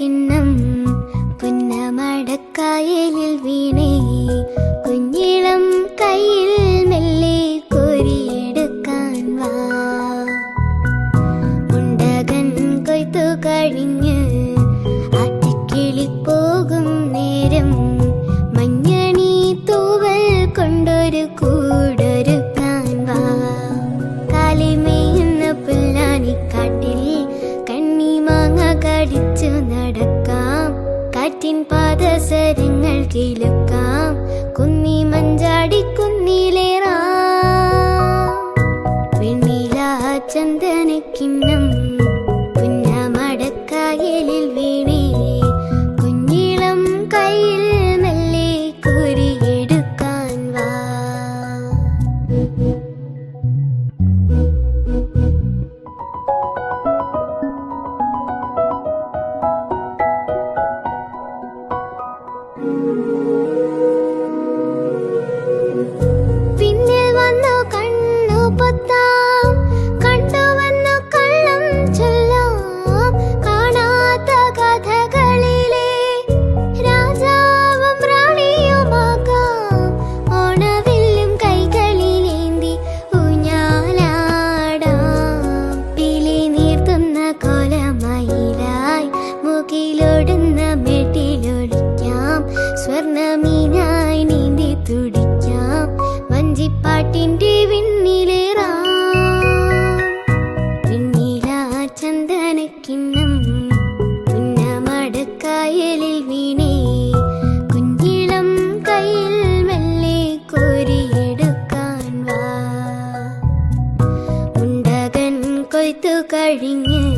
കിണ്ണം പുന്നമടക്കായലിൽ വീണേ കുഞ്ഞിളം കയ്യിൽ മെല്ലെ കോരിയെടുക്കാൻ വാ. ഉണ്ടകൻ കൊയ്ത്തു കഴിഞ്ഞ് ആറ്റിക്കിളി പോകും നേരം മഞ്ഞണി തൂവൽ കൊണ്ടൊരു കൂടൊരുക്കാൻ വാ. കാലിമേയുന്ന പുല്ലാനിക്കാട്ടിൽ കണ്ണിമാങ്ങ കടിച്ചു നടക്കാം. കാറ്റിൻ പാദസരങ്ങൾ കിലുക്കാം. കുന്നി മഞ്ചാടി കുന്നിലേറാം. വെണ്ണില ചന്ദനക്കിണ്ണം പുന്നമടക്കായലിൽ വീണേ കുഞ്ഞിളം കയ്യിൽ മെല്ലെ കോരിയെടുക്കാൻ വാ. പിന്നിൽ വന്നു കണ്ണു പൊത്താം. കണ്ടുവന്നു കള്ളം ചൊല്ലാം. കാണാത്ത കഥകളിലെ രാജാവും റാണിയുമാകാം. ഓണവില്ലും കൈകളിലേന്തി ഊഞ്ഞാലാടാം. പിലി നീർത്തുന്ന കോലമയിലായി മുകിലൊടുന്ന മെട്ടിലൊളിക്കാം. സ്വർണമീനായി നീന്തി തുടിക്കാം. വഞ്ചിപ്പാട്ടിന്റെ വിണ്ണിലേറാം. വെണ്ണില ചന്ദനക്കിണ്ണം പുന്നമടക്കായലിൽ വീണേ കുഞ്ഞിളം കയ്യിൽ മെല്ലെ കോരിയെടുക്കാൻ വാ. ഉണ്ടകൻ കൊയ്ത്തു കഴിഞ്ഞ്